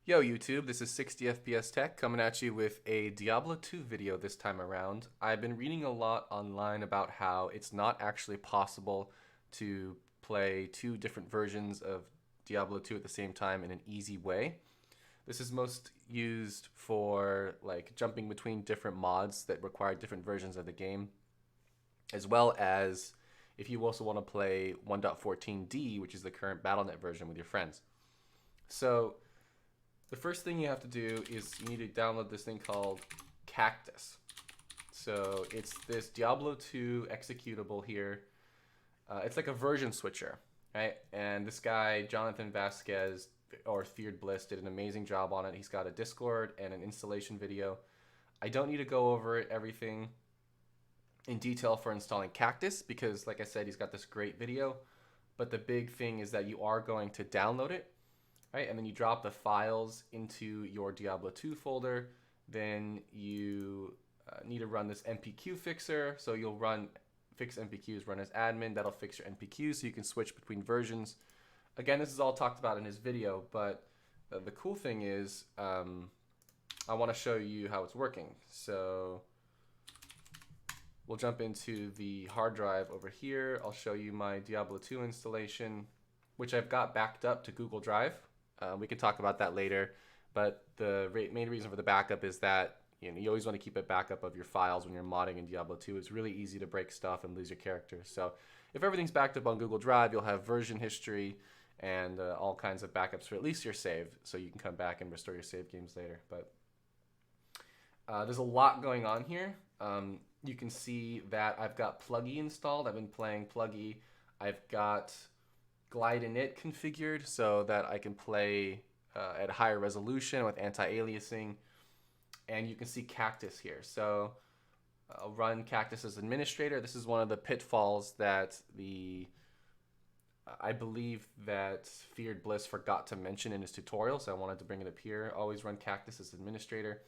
Yo YouTube, this is 60 FPS Tech coming at you with a Diablo 2 video this time around. I've been reading a lot online about how it's not actually possible to play two different versions of Diablo 2 at the same time in an easy way. This is most used for like jumping between different mods that require different versions of the game, as well as if you also want to play 1.14D, which is the current BattleNet version, with your friends. So the first thing you have to do is you need to download this thing called Cactus. So it's this Diablo 2 executable here. It's like a version switcher, right? And this guy, Jonathan Vasquez, or Feared Bliss, did an amazing job on it. He's got a Discord and an installation video. I don't need to go over it, everything in detail for installing Cactus because, like I said, he's got this great video. But the big thing is that you are going to download it, right? And then you drop the files into your Diablo 2 folder. Then you need to run this NPQ fixer. So you'll run fix NPQs, run as admin. That'll fix your NPQs so you can switch between versions. Again, this is all talked about in his video, but the cool thing is I want to show you how it's working. So we'll jump into the hard drive over here. I'll show you my Diablo 2 installation, which I've got backed up to Google Drive. We can talk about that later, but the main reason for the backup is that you always want to keep a backup of your files when you're modding in Diablo 2. It's really easy to break stuff and lose your characters. So if everything's backed up on Google Drive, you'll have version history and all kinds of backups for at least your save, so you can come back and restore your save games later. But there's a lot going on here. You can see that I've got PlugY installed. I've been playing PlugY. I've got Glide init configured so that I can play at a higher resolution with anti-aliasing. And you can see Cactus here. So I'll run Cactus as administrator. This is one of the pitfalls that I believe that Feared Bliss forgot to mention in his tutorial, so I wanted to bring it up here. Always run Cactus as administrator.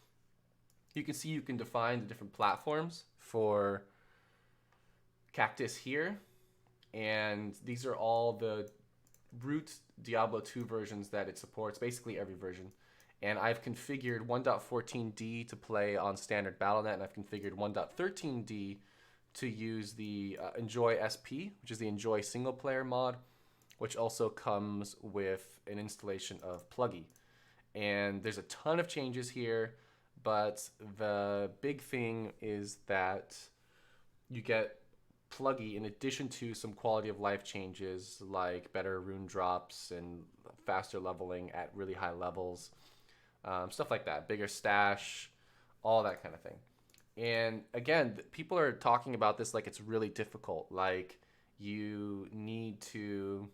You can see you can define the different platforms for Cactus here. And these are all the root Diablo 2 versions that it supports, basically every version. And I've configured 1.14D to play on standard BattleNet, and I've configured 1.13D to use the Enjoy SP, which is the Enjoy single player mod, which also comes with an installation of PlugY. And there's a ton of changes here, but the big thing is that you get PlugY in addition to some quality of life changes like better rune drops and faster leveling at really high levels, stuff like that, bigger stash, all that kind of thing. And again, people are talking about this like it's really difficult, like you need to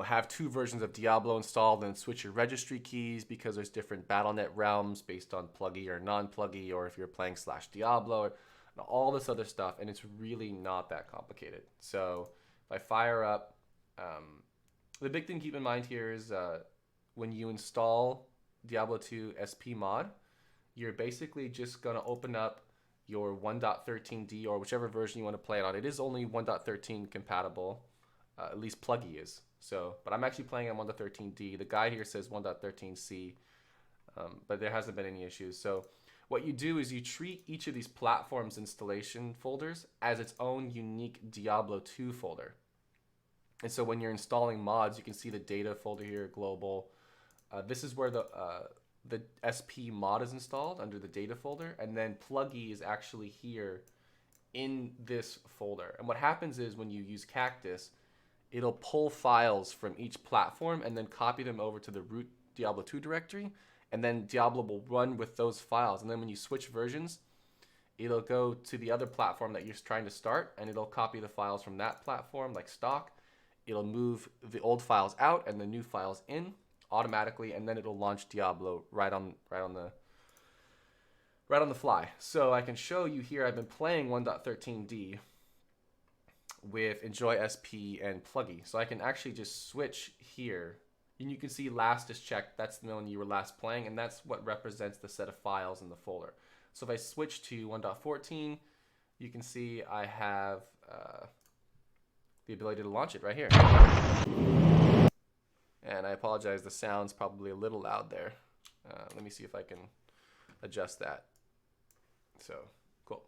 have two versions of Diablo installed and switch your registry keys because there's different BattleNet realms based on PlugY or non-PlugY, or if you're playing /Diablo, or all this other stuff, and it's really not that complicated. So if I fire up, the big thing to keep in mind here is when you install Diablo 2 SP mod, you're basically just going to open up your 1.13D or whichever version you want to play it on. It is only 1.13 compatible, at least PlugY is. So, but I'm actually playing on 1.13D. The guide here says 1.13C, but there hasn't been any issues. So what you do is you treat each of these platforms installation folders as its own unique Diablo 2 folder. And so when you're installing mods, you can see the data folder here, global. This is where the SP mod is installed under the data folder, and then PlugY is actually here in this folder. And what happens is when you use Cactus, it'll pull files from each platform and then copy them over to the root Diablo 2 directory, and then Diablo will run with those files. And then when you switch versions, it'll go to the other platform that you're trying to start, and it'll copy the files from that platform like stock. It'll move the old files out and the new files in automatically, and then it'll launch Diablo right on the fly. So I can show you here, I've been playing 1.13D with Enjoy SP and PlugY. So I can actually just switch here, and you can see last is checked. That's the one you were last playing, and that's what represents the set of files in the folder. So if I switch to 1.14, you can see I have the ability to launch it right here. And I apologize, the sound's probably a little loud there. Let me see if I can adjust that. So, cool.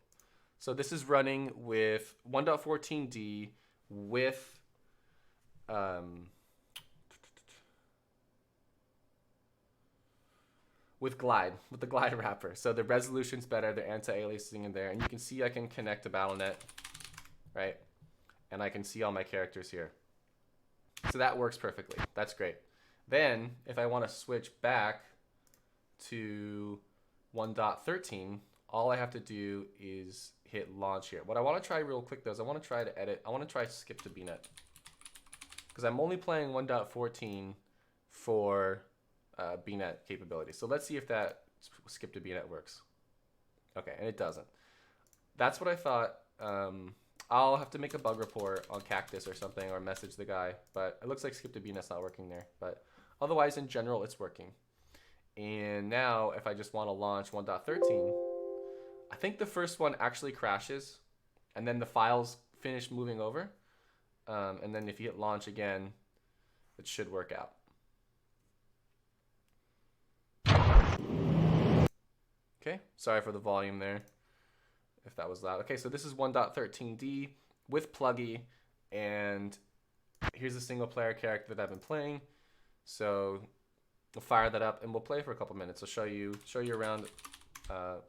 So this is running with 1.14D with Glide, with the Glide wrapper. So the resolution's better, the anti-aliasing in there, and you can see I can connect to BattleNet, right? And I can see all my characters here. So that works perfectly. That's great. Then, if I want to switch back to 1.13, all I have to do is hit launch here. What I want to try real quick though is I want to try to edit. I want to try skip to BNet, because I'm only playing 1.14 for BNet capability. So let's see if that skip to BNet works. Okay, and it doesn't. That's what I thought. I'll have to make a bug report on Cactus or something, or message the guy, but it looks like skip to BNet's not working there. But otherwise, in general, it's working. And now, if I just want to launch 1.13, I think the first one actually crashes, and then the files finish moving over. And then if you hit launch again, it should work out. Okay, sorry for the volume there, if that was loud. Okay, so this is 1.13D with PlugY, and here's a single player character that I've been playing. So we'll fire that up and we'll play for a couple minutes. I'll show you around the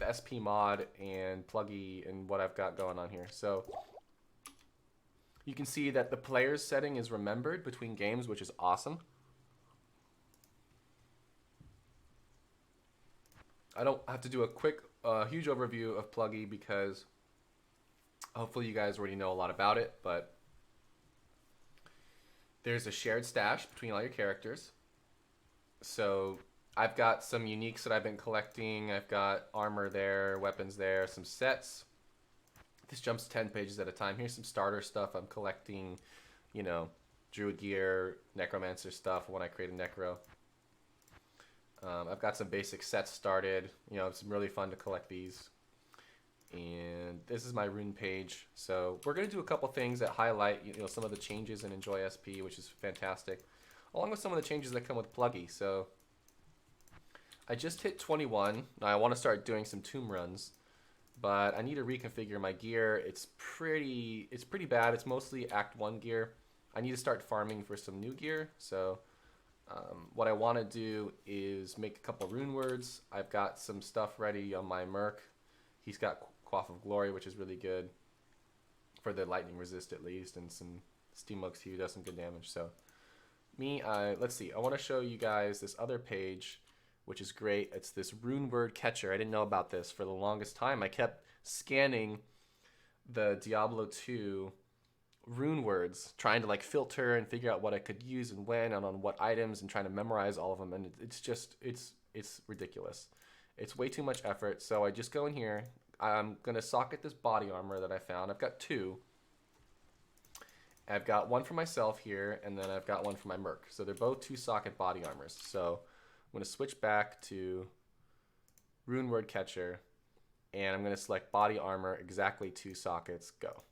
SP mod and PlugY and what I've got going on here. So you can see that the player's setting is remembered between games, which is awesome. I don't have to do a quick, huge overview of PlugY because hopefully you guys already know a lot about it, but there's a shared stash between all your characters. So I've got some uniques that I've been collecting. I've got armor there, weapons there, some sets. This jumps 10 pages at a time. Here's some starter stuff I'm collecting, you know, druid gear, necromancer stuff when I create a necro. I've got some basic sets started. You know, it's really fun to collect these. And this is my rune page. So we're going to do a couple things that highlight, you know, some of the changes in Enjoy SP, which is fantastic, along with some of the changes that come with PlugY. So I just hit 21. Now I want to start doing some tomb runs, but I need to reconfigure my gear. It's pretty bad. It's mostly Act 1 gear. I need to start farming for some new gear. So what I want to do is make a couple rune words. I've got some stuff ready on my Merc. He's got Quaff of Glory, which is really good for the lightning resist at least, and some Steambugs Hue does some good damage. So let's see. I want to show you guys this other page, which is great. It's this rune word catcher. I didn't know about this for the longest time. I kept scanning the Diablo 2 rune words, trying to like filter and figure out what I could use and when and on what items, and trying to memorize all of them. And it's ridiculous. It's way too much effort. So I just go in here. I'm going to socket this body armor that I found. I've got two. I've got one for myself here, and then I've got one for my Merc. So they're both 2-socket body armors. So I'm going to switch back to rune word catcher, and I'm going to select body armor, exactly 2 sockets, go.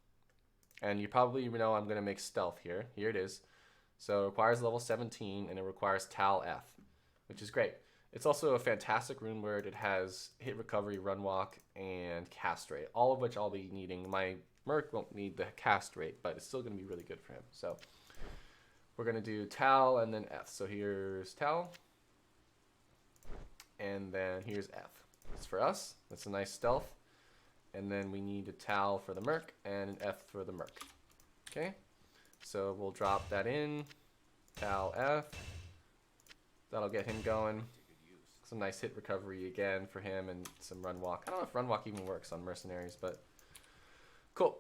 And you probably know I'm going to make stealth here. Here it is. So it requires level 17, and it requires Tal F, which is great. It's also a fantastic rune word. It has hit recovery, run walk, and cast rate, all of which I'll be needing. My Merc won't need the cast rate, but it's still going to be really good for him. So we're going to do Tal and then F. So here's Tal, and then here's F. It's for us. That's a nice stealth. And then we need a Tal for the Merc and an F for the Merc. Okay, so we'll drop that in. Tal F. That'll get him going. Some nice hit recovery again for him, and some run walk. I don't know if run walk even works on mercenaries, but cool.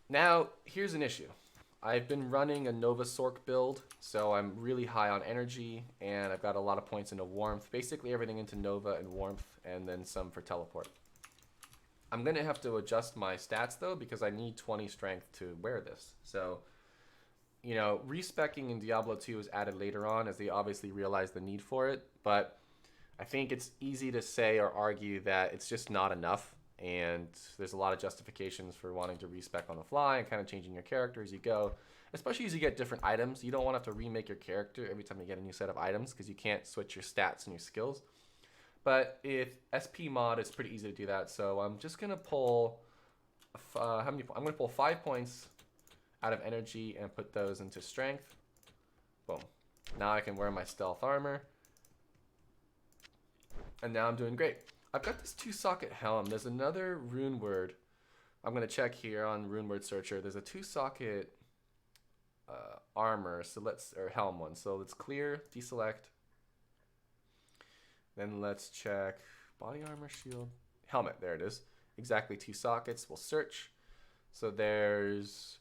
Now, here's an issue. I've been running a Nova Sork build, so I'm really high on energy, and I've got a lot of points into warmth. Basically everything into Nova and warmth, and then some for teleport. I'm going to have to adjust my stats, though, because I need 20 strength to wear this. So, you know, respecking in Diablo 2 is added later on, as they obviously realize the need for it, but I think it's easy to say or argue that it's just not enough, and there's a lot of justifications for wanting to respec on the fly and kind of changing your character as you go, especially as you get different items. You don't want to have to remake your character every time you get a new set of items because you can't switch your stats and your skills. But if SP mod, it's pretty easy to do that. So I'm just gonna pull how many? I'm gonna pull 5 points out of energy and put those into strength. Boom. Now I can wear my stealth armor. And now I'm doing great. I've got this 2-socket helm. There's another rune word. I'm gonna check here on rune word searcher. There's a 2-socket armor. So or helm one. So let's clear, deselect. Then let's check body armor, shield, helmet. There it is. Exactly 2 sockets. We'll search. So there's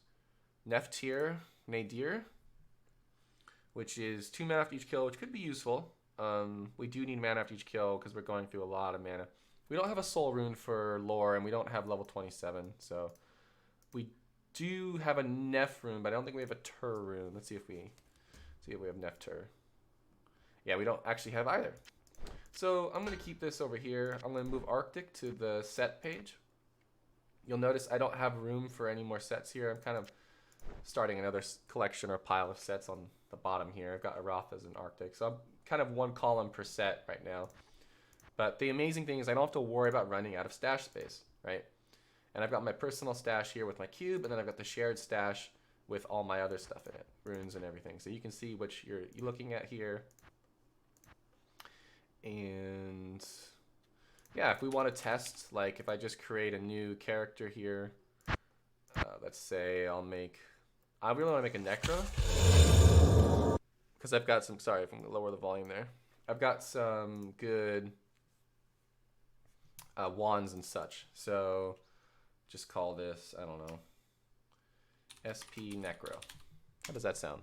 Neftir, Nadir, which is 2 mana after each kill, which could be useful. We do need mana after each kill because we're going through a lot of mana. We don't have a soul rune for lore, and we don't have level 27. So we do have a Nef rune, but I don't think we have a Tur rune. Let's see if we have Neftir. Yeah, we don't actually have either. So I'm going to keep this over here. I'm going to move Arctic to the set page. You'll notice I don't have room for any more sets here. I'm kind of starting another collection or pile of sets on the bottom here. I've got Arathas and Arctic. So I'm kind of 1 column per set right now. But the amazing thing is I don't have to worry about running out of stash space, right? And I've got my personal stash here with my cube, and then I've got the shared stash with all my other stuff in it, runes and everything. So you can see what you're looking at here. And yeah, if we want to test, like if I just create a new character here, let's say I really want to make a Necro because I've got some, sorry if I'm going to lower the volume there. I've got some good wands and such. So just call this, I don't know, SP Necro. How does that sound?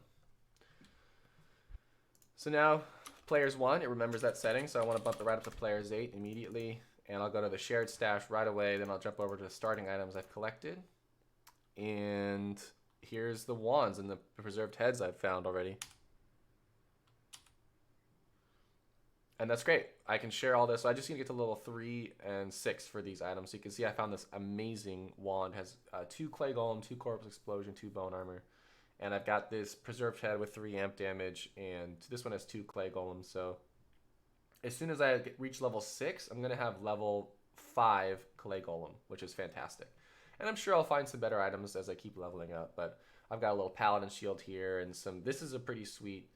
So now players 1, it remembers that setting, so I want to bump it right up to players 8 immediately, and I'll go to the shared stash right away. Then I'll jump over to the starting items I've collected, and here's the wands and the preserved heads I've found already. And that's great. I can share all this. So I just need to get to level 3 and 6 for these items. So you can see I found this amazing wand. It has 2 clay golem, 2 corpse explosion, 2 bone armor. And I've got this preserved head with 3 amp damage, and this one has 2 clay golems. So as soon as I reach level 6, I'm going to have level 5 clay golem, which is fantastic. And I'm sure I'll find some better items as I keep leveling up. But I've got a little paladin shield here, and this is a pretty sweet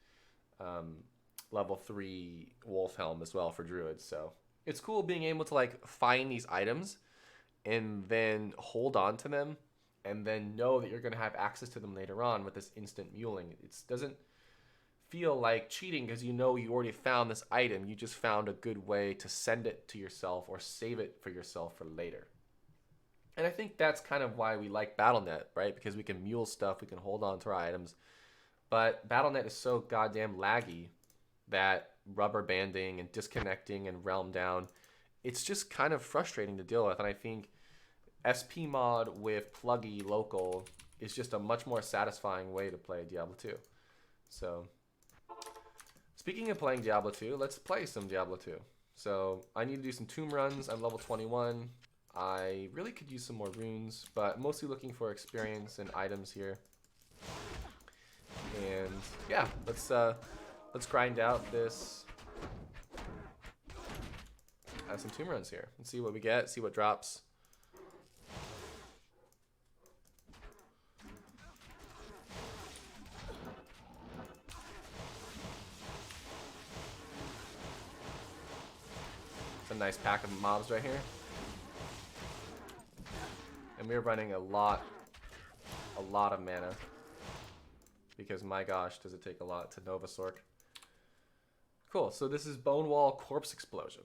level 3 wolf helm as well for druids. So it's cool being able to like find these items and then hold on to them, and then know that you're going to have access to them later on with this instant muling. It doesn't feel like cheating because you know you already found this item. You just found a good way to send it to yourself or save it for yourself for later. And I think that's kind of why we like Battle.net, right? Because we can mule stuff, we can hold on to our items. But Battle.net is so goddamn laggy that rubber banding and disconnecting and realm down, it's just kind of frustrating to deal with. And I think SP mod with PlugY local is just a much more satisfying way to play Diablo 2. So speaking of playing Diablo 2, let's play some Diablo 2. So I need to do some tomb runs. I'm level 21. I really could use some more runes, but mostly looking for experience and items here. And yeah, let's grind out this. Have some tomb runs here and see what we get, see what drops. It's a nice pack of mobs right here. And we're running a lot of mana. Because my gosh, does it take a lot to Nova Sork. Cool, so this is Bone Wall Corpse Explosion.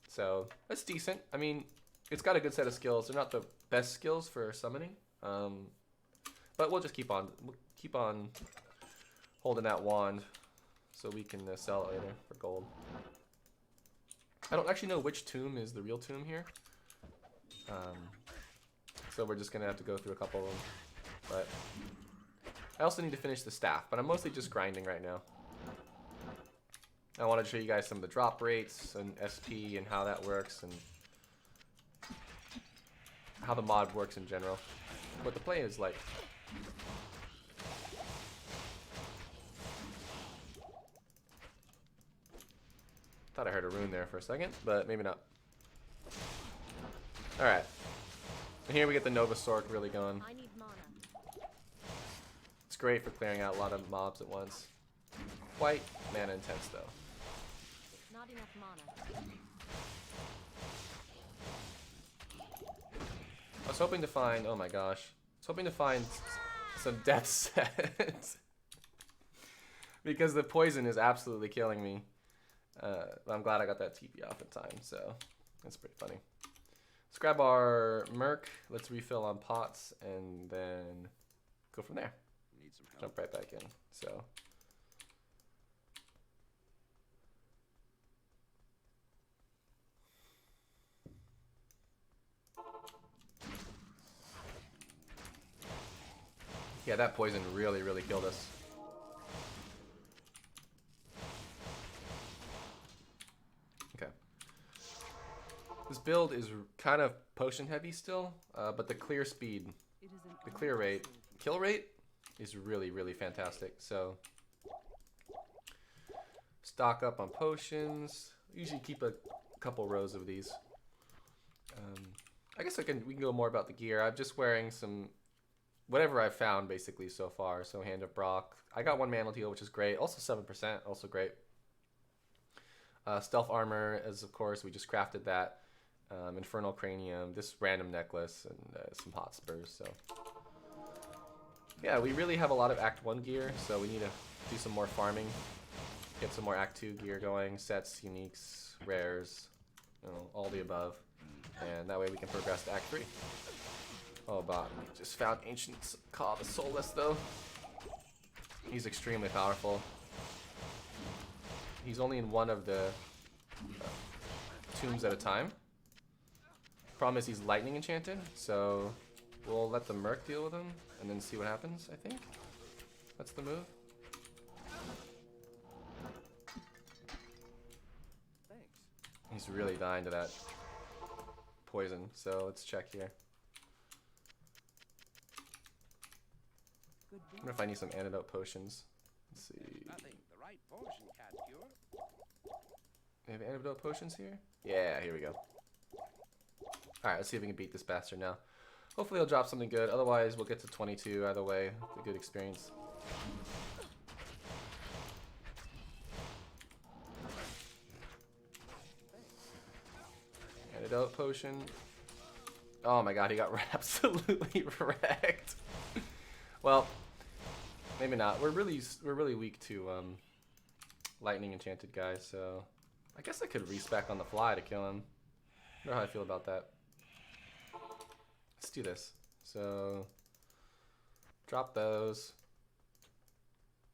So that's decent. I mean, it's got a good set of skills. They're not the best skills for summoning. But we'll just keep on holding that wand so we can sell it later for gold. I don't actually know which tomb is the real tomb here. So we're just gonna have to go through a couple of them. But I also need to finish the staff, but I'm mostly just grinding right now. I want to show you guys some of the drop rates and SP and how that works and how the mod works in general. What the play is like. Thought I heard a rune there for a second, but maybe not. Alright. And here we get the Nova Sork really going. I need mana. It's great for clearing out a lot of mobs at once. Quite mana intense though. Not enough mana. I was hoping to find, oh my gosh. I was hoping to find some death sets. Because the poison is absolutely killing me. But I'm glad I got that TP off in time, so that's pretty funny. Let's grab our Merc, let's refill on pots, and then go from there. Need some help. Jump right back in. So yeah, that poison really, really killed us. Okay. This build is kind of potion heavy still, but the clear speed, the clear rate, kill rate is really, really fantastic. So stock up on potions. Usually keep a couple rows of these. I guess we can go more about the gear. I'm just wearing some whatever I've found basically so far. So Hand of Brock. I got 1 mantle heal, which is great. Also 7%, also great. Stealth armor, as of course, we just crafted that. Infernal cranium, this random necklace, and some hotspurs. So yeah, we really have a lot of Act 1 gear, so we need to do some more farming. Get some more Act 2 gear going, sets, uniques, rares, you know, all the above. And that way we can progress to Act 3. Oh, but we just found Ancient Call the Soulless, though. He's extremely powerful. He's only in one of the tombs at a time. Problem is he's lightning enchanted, so we'll let the Merc deal with him and then see what happens, I think. That's the move. Thanks. He's really dying to that poison, so let's check here. I wonder if I need some antidote potions. Let's see. Nothing the right potion can't cure. We have antidote potions here? Yeah, here we go. Alright, let's see if we can beat this bastard now. Hopefully he'll drop something good, otherwise we'll get to 22 either way. A good experience. Antidote potion. Oh my god, he got absolutely wrecked. Well, maybe not. We're really weak to lightning enchanted guys, so I guess I could respec on the fly to kill him. I don't know how I feel about that. Let's do this. So drop those.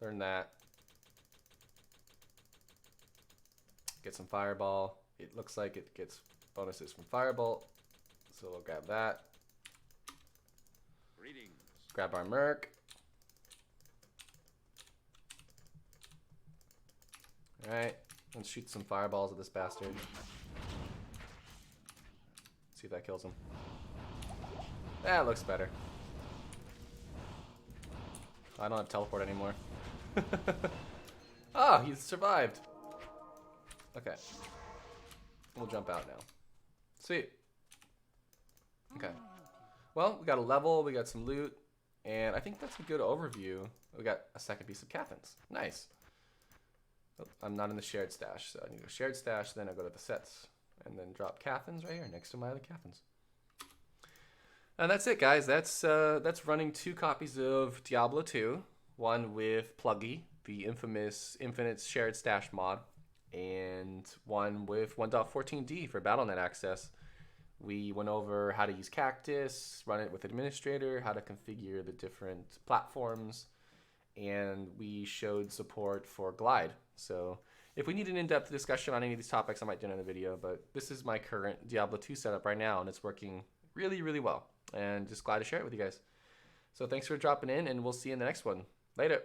Learn that. Get some fireball. It looks like it gets bonuses from firebolt, so we'll grab that. Greetings. Grab our Merc. Alright, let's shoot some fireballs at this bastard. See if that kills him. That looks better. I don't have teleport anymore. Oh, he survived. Okay. We'll jump out now. Sweet. Okay. Well, we got a level, we got some loot, and I think that's a good overview. We got a second piece of Cathans. Nice. Oh, I'm not in the shared stash, so I need to go shared stash, then I go to the sets, and then drop Cathans right here next to my other Cathans. And that's it, guys. That's running 2 copies of Diablo 2, one with PlugY, the infamous Infinite Shared Stash mod, and one with 1.14d for BattleNet access. We went over how to use Cactus, run it with Administrator, how to configure the different platforms, and we showed support for Glide. So if we need an in-depth discussion on any of these topics, I might do another video, but this is my current Diablo 2 setup right now, and it's working really, really well. And just glad to share it with you guys. So thanks for dropping in, and we'll see you in the next one. Later.